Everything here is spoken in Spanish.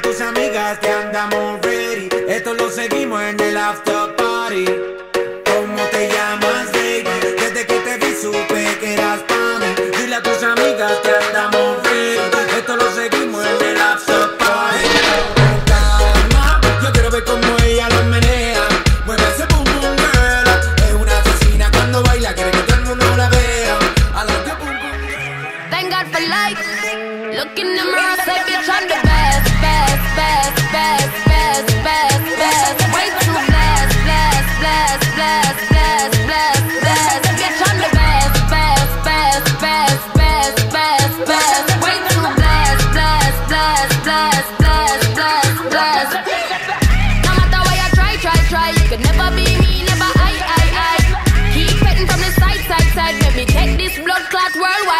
tus amigas que andamos ready. Esto lo seguimos en el after party. ¿Cómo te llamas, baby? Desde que te vi supe que eras para mí. Dile a tus amigas que andamos ready. Esto lo seguimos en el after party. Con calma, yo quiero ver cómo ella lo menea. Mueve ese boom boom girl. Es una asesina cuando baila, quiere que todo el mundo la vea. I like your boom boom girl. Thank God for life. Look in the mirror, say bitch I'm the best, best, best, best, best, best, best. Way too blessed, blessed, blessed, blessed, blessed, blessed, blessed. Bitch I'm the best, best, best, best, best, best, best. Way too blessed, blessed, blessed, blessed, blessed, blessed, blessed. No matter what you try, you could never be me, never I. Keep petting from the side, side, side. Let me take this blood clot worldwide.